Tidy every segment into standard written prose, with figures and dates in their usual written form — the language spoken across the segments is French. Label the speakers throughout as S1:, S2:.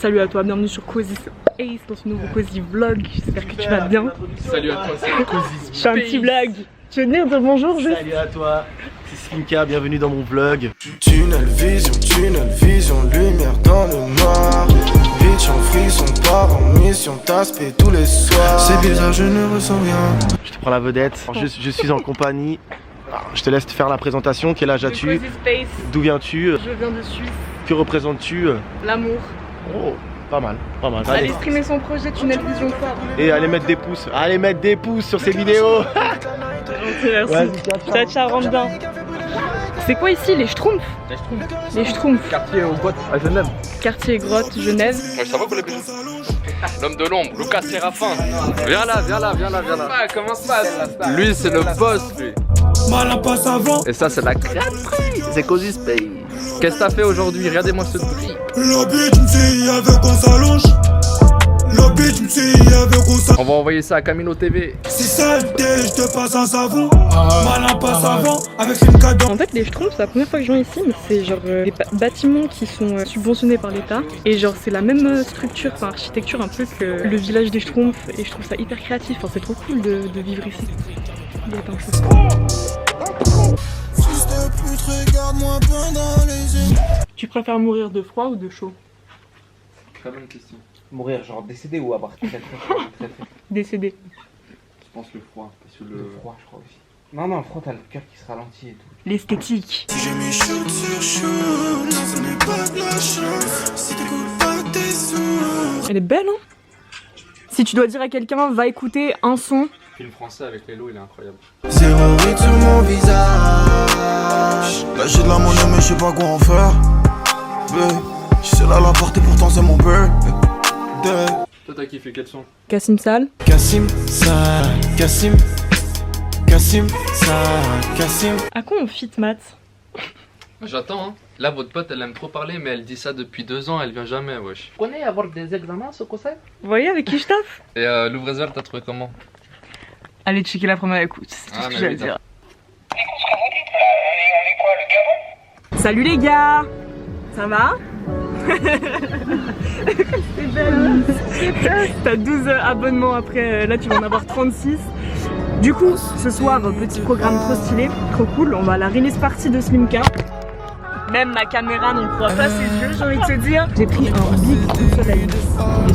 S1: Salut à toi, bienvenue sur Cozy Space dans ce nouveau Cozy Vlog. J'espère que tu vas bien.
S2: Salut à toi, c'est Cozy Space.
S1: Je fais un petit vlog. Tu veux venir dire bonjour juste?
S3: Salut à toi, c'est Slimka, bienvenue dans mon vlog.
S4: Tunnel vision, lumière dans le noir. Bitch en frisson, part en mission, t'aspect tous les soirs. C'est bizarre, je ne ressens rien.
S3: Je te prends la vedette, je suis en compagnie. Alors, je te laisse te faire la présentation, quel âge as-tu?
S1: Cozy Space.
S3: D'où viens-tu?
S1: Je viens de Suisse.
S3: Que représentes-tu?
S1: L'amour.
S3: Oh, pas mal, pas mal.
S1: Allez streamer son projet Tunnel Vision Fort.
S3: Et allez mettre des pouces sur ces vidéos.
S1: Merci.
S3: Ouais,
S1: Ciao, rentre bien. C'est quoi ici, les Schtroumpfs? Les Schtroumpfs.
S2: Quartier aux grottes à Genève.
S1: Quartier Grotte, Genève.
S2: Ouais, ça va pour les bisous. L'homme de l'ombre, Lucas Séraphin. Viens là. Ah, comment ça se passe? Lui, c'est le boss, lui.
S4: Malin passe avant.
S2: Et ça, c'est la créatrice.
S3: c'est Cozy Space.
S2: Qu'est-ce que t'as fait aujourd'hui? Regardez-moi ce prix.
S4: La bitch me suit avec on s'allonge. La bitch me suit avec on s'allonge.
S2: On va envoyer ça à Camino TV.
S4: Si saleté, je te passe un savon. Malin passe avant avec une cadence.
S1: En fait, les Schtroumpfs, c'est la première fois que je viens ici, mais c'est genre des bâtiments qui sont subventionnés par l'État. Et genre, c'est la même structure, enfin architecture un peu que le village des Schtroumpfs. Et je trouve ça hyper créatif, enfin, c'est trop cool de vivre ici. Il y a plein de choses.
S4: Fils de pute, regarde-moi bien dans les yeux.
S1: Tu préfères mourir de froid ou de chaud?
S2: Très bonne question.
S5: Mourir genre décédé ou avoir très.
S1: Décédé.
S2: Je pense le froid. Parce que
S5: Le froid je crois aussi. Non, froid t'as le cœur qui se ralentit et tout.
S1: L'esthétique.
S4: Si j'ai mis shoot sur shoot, non ce n'est pas de la chance. Si t'écoutes pas tes sous.
S1: Elle est belle, hein? Si tu dois dire à quelqu'un, va écouter un son.
S2: Le film français avec les lots, il est incroyable.
S4: Zéro ride sur mon visage. Là j'ai de la monnaie mais je sais pas quoi en faire. Je sais là la porter pourtant c'est mon peur.
S2: Toi, t'as kiffé quel son?
S1: Kassim Sal.
S4: Kassim, ça, Kassim. Kassim, ça, Kassim.
S1: À quoi on fit, Matt?
S2: J'attends, hein. Là, votre pote, elle aime trop parler, mais elle dit ça depuis 2 ans, elle vient jamais, wesh.
S5: Vous connaissez avoir des examens ce conseil?
S1: Vous voyez avec qui je taffe?
S2: Et l'ouvreuse t'as trouvé comment?
S1: Allez checker la première écoute, c'est tout
S2: Ah,
S1: ce que
S2: mais
S1: j'ai à
S2: oui,
S1: dire. Salut les gars! Ça va? C'est belle! T'as 12 abonnements après, là tu vas en avoir 36. Du coup, ce soir, petit programme trop stylé, trop cool, on va à la release party de Slimka. Même ma caméra n'en croit pas ses yeux, j'ai envie de te dire. J'ai pris un big coup de soleil.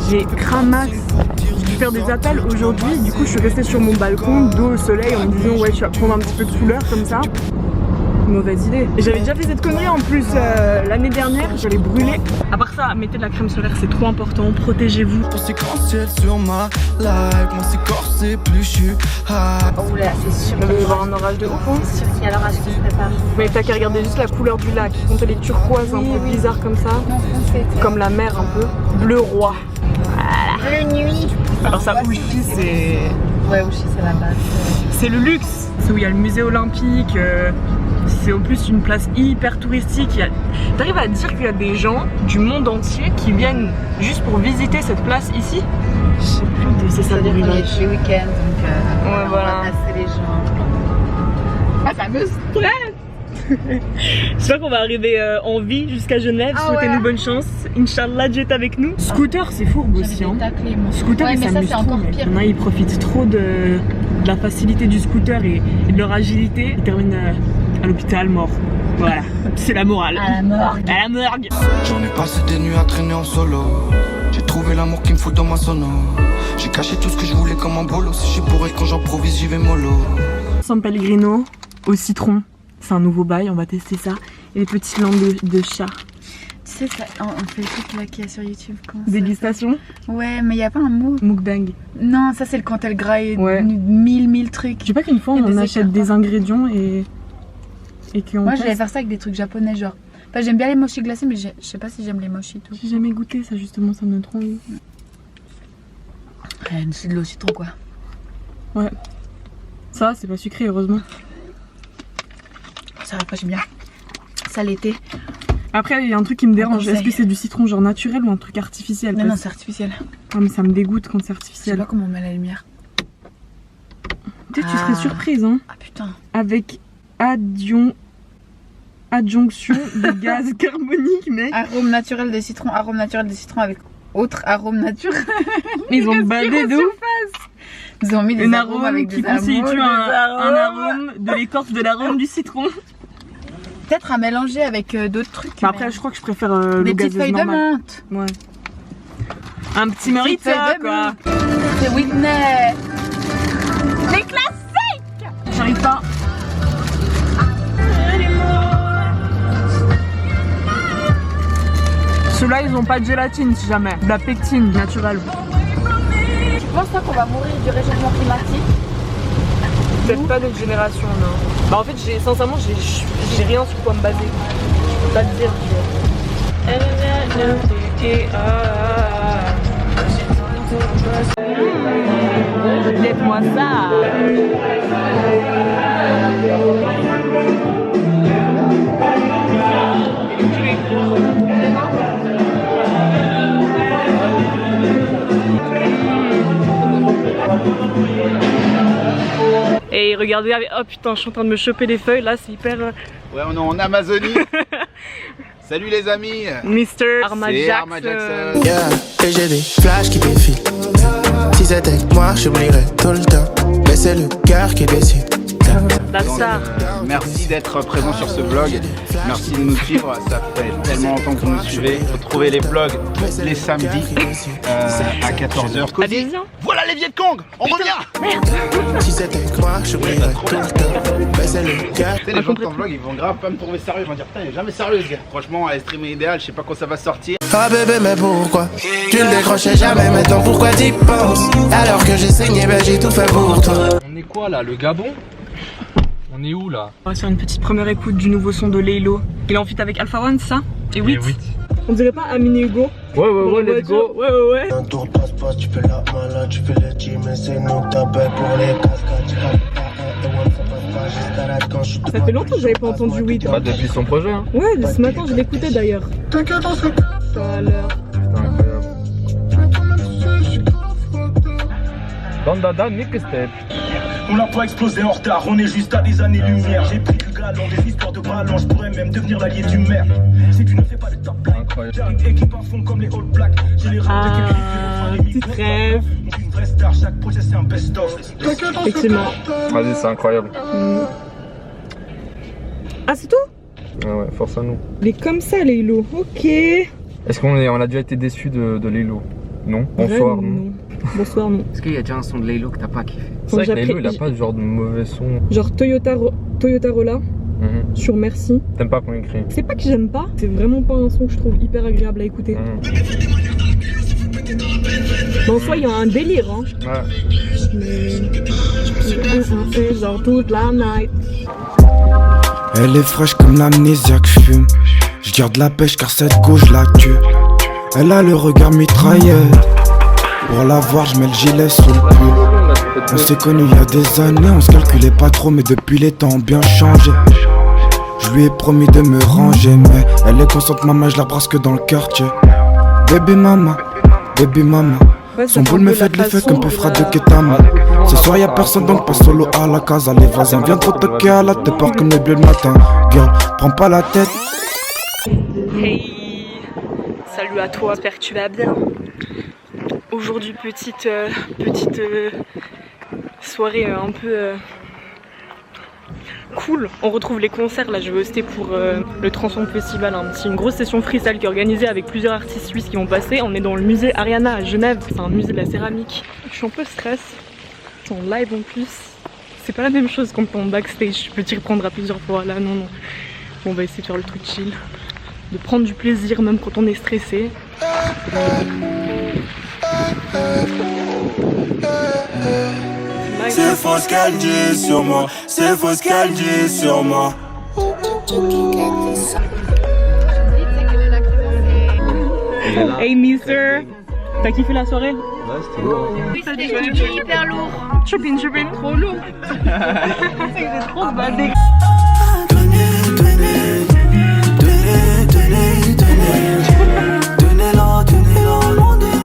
S1: J'ai cramax. J'ai dû faire des appels aujourd'hui, du coup je suis restée sur mon balcon, dos au soleil, en me disant ouais je vais prendre un petit peu de couleur comme ça. Mauvaise idée. Et j'avais déjà fait cette connerie en plus l'année dernière, j'allais brûler. À part ça, mettez de la crème solaire, c'est trop important, protégez-vous.
S4: Ton séquentiel sur ma live, mon c'est plus je suis high.
S6: Oh là, c'est sûr
S1: Il va y avoir un orage de ouf, hein.
S6: qu'il y a l'orage qui se prépare.
S1: Mais t'as qu'à regarder juste la couleur du lac, quand elle est turquoise, un peu bizarre comme ça.
S6: Non, foncé.
S1: Comme la mer un peu. Bleu roi.
S6: Bleu nuit.
S1: Alors ça, Ouchy, c'est...
S6: Ouais, Ouchy, c'est la base.
S1: C'est le luxe. C'est où il y a le musée olympique. C'est en plus une place hyper touristique. T'arrives à dire qu'il y a des gens du monde entier qui viennent juste pour visiter cette place ici? Je sais plus, c'est ça le
S6: C'est-à-dire qu'on est
S1: village.
S6: les week-ends, donc
S1: Ouais,
S6: on
S1: voilà.
S6: va passer les gens.
S1: Ah, ça me stresse. J'espère qu'on va arriver en vie jusqu'à Genève.
S6: Ah
S1: Souhaitez-nous
S6: ouais.
S1: bonne chance. Inch'Allah, Dieu est avec nous. Scooter, c'est fourbe aussi. Hein.
S6: Taclés, moi.
S1: Scooter,
S6: Ouais,
S1: ils
S6: mais ça,
S1: s'amusent
S6: c'est
S1: trop.
S6: encore
S1: Mais
S6: pire.
S1: il y en a, ils profitent trop de la facilité du scooter et de leur agilité. Ils terminent à l'hôpital mort. Voilà, c'est la morale.
S6: À la morgue.
S1: À la morgue.
S4: J'en ai passé des nuits à traîner en solo. J'ai trouvé l'amour qu'il me faut dans ma sono. J'ai caché tout ce que je voulais comme un bolo. Si j'ai bourré quand j'improvise, j'y vais mollo.
S1: San Pellegrino au citron. C'est un nouveau bail, on va tester ça. Et les petites langues de chat.
S6: Tu sais, ça, on fait le truc là qu'il y a sur YouTube. Comment ça
S1: Dégustation.
S6: Ouais, mais il n'y a pas un mot.
S1: Mukbang.
S6: Non, ça c'est le quand elle graille
S1: Ouais.
S6: 1000 trucs.
S1: Tu sais pas qu'une fois
S6: Il y a
S1: on
S6: des
S1: achète
S6: écarts,
S1: des ingrédients et qu'on
S6: Moi, j'allais
S1: teste.
S6: faire ça avec des trucs japonais, genre. Enfin, j'aime bien les mochis glacés, mais je sais pas si j'aime les mochis tout.
S1: J'ai jamais goûté ça justement, ça me donne trop envie.
S6: C'est de l'eau citron, quoi.
S1: Ouais. Ça, c'est pas sucré, heureusement.
S6: Ça va pas, j'aime bien. Ça l'été.
S1: Après, il y a un truc qui me dérange.
S6: conseille.
S1: Est-ce que c'est du citron genre naturel ou un truc artificiel?
S6: Non, non,
S1: Parce-
S6: c'est artificiel.
S1: Ah, mais ça me dégoûte quand c'est
S6: Je sais
S1: artificiel.
S6: pas comment on met la lumière.
S1: Peut-être tu serais surprise, hein.
S6: Ah putain.
S1: Avec adjonction de gaz carbonique, mec.
S6: Arôme naturel de citron avec Autre arôme naturel.
S1: Ils ont badé de ouf.
S6: Ils ont mis des
S1: Un
S6: arômes
S1: arôme
S6: avec
S1: qui
S6: des aromes.
S1: constitue un arôme de l'écorce de l'arôme du citron.
S6: Peut-être à mélanger avec d'autres trucs.
S1: Bah après,
S6: mais-
S1: je crois que je préfère le
S6: des petites
S1: gazeuse
S6: feuilles de
S1: normal.
S6: menthe.
S1: Ouais. Un petit
S6: Des petites
S1: Marita,
S6: feuilles de
S1: quoi.
S6: menthe. C'est Whitney. Les classiques. J'arrive pas.
S1: Ceux-là, ils ont pas de gélatine, si jamais. De la pectine naturelle.
S6: Tu penses pas qu'on va mourir du réchauffement climatique?
S1: Peut-être pas notre génération, non. Bah en fait, sincèrement, j'ai rien sur quoi me baser. Je peux pas te dire, tu vois. Jette-moi ça. Et regardez, oh putain, je suis en train de me choper des feuilles là, c'est hyper.
S7: Ouais, on est en Amazonie. Salut les amis.
S1: Mr. Arma
S7: C'est
S1: Jackson.
S7: Arma Jackson.
S4: Yeah, et j'ai des flashs qui défilent. Si c'était que moi, j'oublierais tout le temps. Mais c'est le cœur qui décide.
S1: La
S7: Donc,
S1: star.
S7: merci d'être présent sur ce vlog. Merci de nous suivre. Ça fait tellement longtemps que vous nous suivez. Retrouvez les vlogs tous les samedis à 14h.
S1: Allez-y.
S7: Voilà les Viet Cong. On revient.
S4: Si c'était que moi, j'oublierais tout le temps. Mais c'est le cœur.
S7: Tu sais, les gens de ton vlog, ils vont grave pas me trouver sérieux. Ils vont dire, putain, il est jamais sérieux ce gars. Franchement, à streamer idéal, je sais pas quand ça va sortir.
S4: Ah bébé, mais pourquoi tu ne décrochais jamais? Maintenant pourquoi t'y penses? Alors que j'ai saigné, ben j'ai tout fait pour toi.
S2: On est quoi là, le Gabon? On est où là?
S1: On va faire une petite première écoute du nouveau son de Laylo. Il est en feat avec Alpha One, ça? Et Wit. On dirait pas Amine et Hugo?
S2: Ouais, let's go.
S1: Ouais.
S4: Un tour passe-passe, tu fais la malade, tu fais les teams, mais c'est nous que t'appelles pour les cascades.
S1: Ça fait longtemps que j'avais pas entendu Wit.
S2: Pas depuis son projet, hein.
S1: Ouais, ce matin je l'écoutais d'ailleurs.
S4: T'inquiète, on se
S1: Tout à l'heure.
S2: Putain, incroyable. Dandada, nique step.
S8: On n'a pas explosé en retard, on est juste à des années-lumière. J'ai pris du galon, des histoires de ballon, je pourrais même devenir l'allié du maire. Si tu ne fais pas le top line, j'arrive équipe à fond comme les All Blacks. J'ai les rêves de quelques
S1: Petite rêve.
S8: On est une vraie star, chaque projet c'est un best-of.
S1: Effectivement.
S2: Vas-y, c'est incroyable.
S1: Ah, c'est tout?
S2: Ah ouais, force à nous.
S1: Il est comme ça, Laylo. Ok.
S2: Est-ce qu'on a déjà été déçus de Laylo? Non? Bonsoir,
S1: Vraiment,
S2: non?
S1: Bonsoir, non.
S5: Est-ce qu'il y a déjà un son de Laylo que t'as pas kiffé?
S2: C'est vrai que
S1: J'ai
S2: Laylo, il a
S1: appris-
S2: pas ce genre de mauvais son.
S1: Genre Toyota Rolla sur Merci.
S2: T'aimes pas quand il crie?
S1: C'est pas que j'aime pas, c'est vraiment pas un son que je trouve hyper agréable à écouter. Bon, en soi, il y a un délire, hein.
S2: Ouais.
S1: Mais. Genre toute la night.
S4: Elle est fraîche comme l'amnésia que je fume. Je garde la pêche car cette go je la tue. Elle a le regard mitrailleur. Pour la voir je mets le gilet sous le pull. On s'est connus il y a des années, on se calculait pas trop, mais depuis les temps ont bien changé. Je lui ai promis de me ranger, mais elle est consciente, maman, je la brasse que dans le quartier. Baby mama, baby mama.
S1: Ouais,
S4: Son
S1: ça
S4: boule
S1: fait
S4: me
S1: un peu
S4: fait de
S1: la
S4: l'effet
S1: façon
S4: comme peu
S1: de
S4: fera de
S1: la-
S4: Ketama. Ce soir y'a personne donc pas solo à la case. Allez vas-y, viens trop toquer à la tête peur comme les bleus le matin. Girl, prends pas la tête.
S1: Hey, salut à toi, j'espère que tu vas bien. Aujourd'hui, petite soirée un peu cool. On retrouve les concerts, là je vais hoster pour le Transform Festival, une grosse session freestyle qui est organisée avec plusieurs artistes suisses qui vont passer. On est dans le musée Ariana à Genève, c'est un musée de la céramique. Je suis un peu stress, c'est en live en plus. C'est pas la même chose quand t'es en backstage, tu peux t'y reprendre à plusieurs fois. Là non. Bon, on va essayer de faire le truc chill, de prendre du plaisir même quand on est stressé.
S4: C'est faux ce qu'elle dit sur moi. C'est faux ce qu'elle dit sur moi.
S1: Hey mister, t'as kiffé la soirée?
S6: Oui, c'était hyper lourd.
S1: Chopin, trop lourd. C'est trop badé.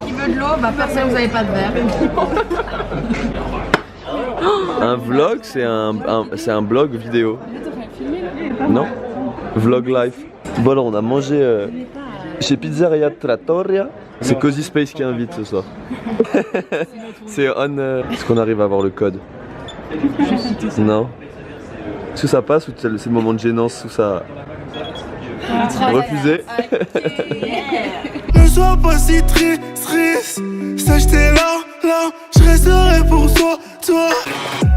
S6: Il veut de l'eau, bah personne, vous avez pas de verre.
S9: Un vlog, c'est un blog vidéo. Non? Vlog live. Bon alors on a mangé Chez Pizzeria Trattoria, c'est Cozy Space qui invite ce soir. C'est on. Est-ce qu'on arrive à avoir le code? Non. Est-ce que ça passe ou c'est le moment de gênance où ça. Refusé?
S4: Ne sois pas si triste, sache t'es là, je resterai pour toi.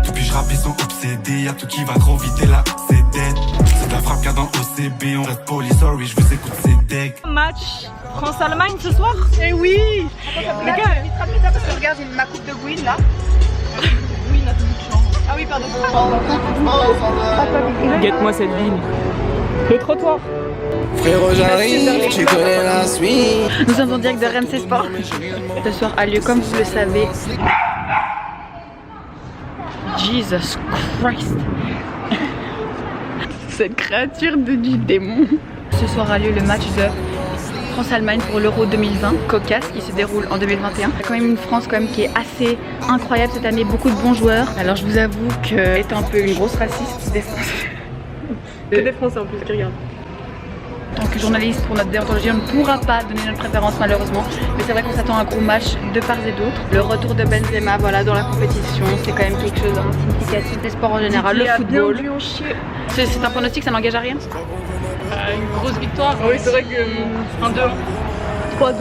S4: Depuis je rappe, ils sont obsédés, y'a tout qui va trop vite et là c'est dead. C'est de la frappe qu'il y a dans OCB, on reste poli, sorry, je vous écoute, c'est deg.
S1: Match France-Allemagne ce soir? Eh oui. Les gars,
S6: parce que regarde, j'ai ma coupe de Gwyn là. Gwyn a tout de chance. Ah oui, pardon.
S1: guette-moi cette ville. Le trottoir.
S10: Frérot, j'arrive, tu connais la suite.
S6: Nous sommes en direct de RMC Sport. Ce soir a lieu, comme vous le savez. Jesus Christ. Cette créature du démon. Ce soir a lieu le match de France-Allemagne pour l'Euro 2020, cocasse, qui se déroule en 2021. Il y a quand même une France qui est assez incroyable cette année, beaucoup de bons joueurs. Alors je vous avoue que étant un peu une grosse raciste des Français.
S1: Que des Français en plus qui regardent.
S6: En tant que journaliste pour notre déontologie, on ne pourra pas donner notre préférence malheureusement. Mais c'est vrai qu'on s'attend à un gros match de part et d'autre. Le retour de Benzema dans la compétition, c'est quand même quelque chose de significatif des sports en général. Le football. C'est un pronostic, ça n'engage à rien.
S1: Une grosse victoire. Oui, c'est vrai que 1-2. 3-2. Ça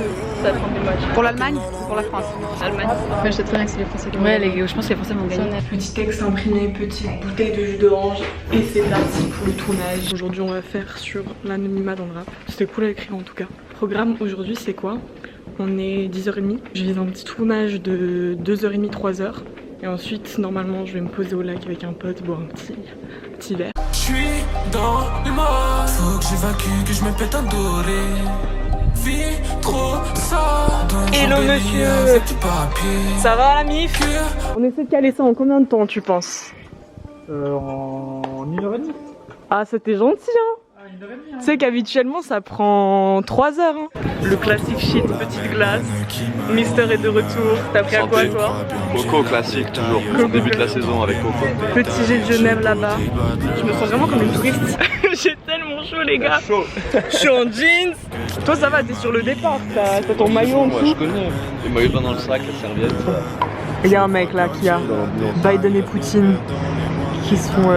S1: va être un bon match.
S6: Pour l'Allemagne ou pour la France?
S1: Allemagne.
S6: Je sais très bien que c'est les Français qui vont gagner. Je pense que les Français vont gagner.
S1: Petit texte imprimé, petite bouteille de jus d'orange. Et c'est parti pour le tournage. Aujourd'hui, on va faire sur l'anonymat dans le rap. C'était cool à écrire en tout cas. Le programme aujourd'hui, c'est quoi? On est 10h30. Je vise un petit tournage de 2h30, 3h. Et ensuite, normalement, je vais me poser au lac avec un pote, boire un petit verre.
S4: Je suis dans le mode, faut que j'évacue, que je me pète un doré. Vie trop ça.
S1: Hello monsieur. Ça va la mif? On essaie de caler ça en combien de temps tu penses?
S3: En 1h30.
S1: Ah c'était gentil hein. Tu sais qu'habituellement ça prend 3 heures hein. Le classique shit, petite glace. Mister est de retour. T'as pris à quoi toi?
S9: Coco classique toujours. On débute la saison avec Coco.
S1: Petit jet de Genève là-bas. Je me sens vraiment comme une touriste. J'ai tellement chaud les gars. Je suis en jeans. Toi ça va, t'es sur le départ. T'as ton maillot en dessous.
S9: Moi je connais. Les maillots de bain dans le sac, la serviette.
S1: Il y a un mec là qui a Biden et Poutine qui sont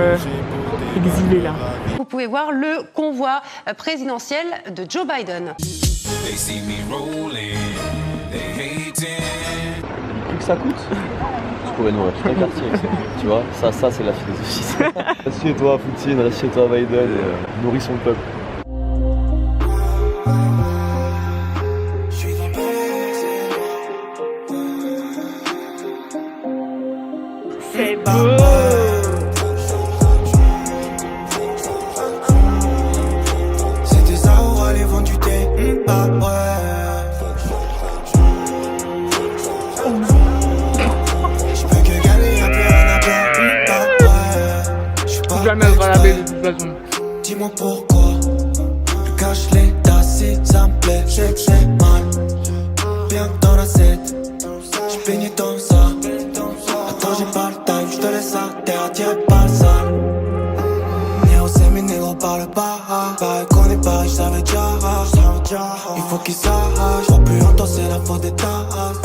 S1: exilés là.
S11: Vous pouvez voir le convoi présidentiel de Joe Biden.
S9: Plus que ça coûte, je pourrais nourrir tout un quartier. Tu vois, ça c'est la philosophie. Reste chez toi Poutine, reste chez toi Biden et nourris son peuple.
S1: C'est beau.
S4: C'était ça où aller vendre du thé. Ah ouais. Je peux que gagner un peu. Ah ouais.
S1: Jamais elle va laver de toute façon.
S4: Dis-moi pourquoi. Le cache l'état si ça me plaît. J'ai que c'est mal. Bien dans la 7. J'ai baigné dans ça. Attends j'ai pas le time. J'te laisse à terre. Tiens pas le sale. Néo c'est mes négros parle pas. Pareil qu'on est pareil, j'savais déjà. Il faut qu'ils s'arrachent. Faut plus entendre c'est la faute des tasses.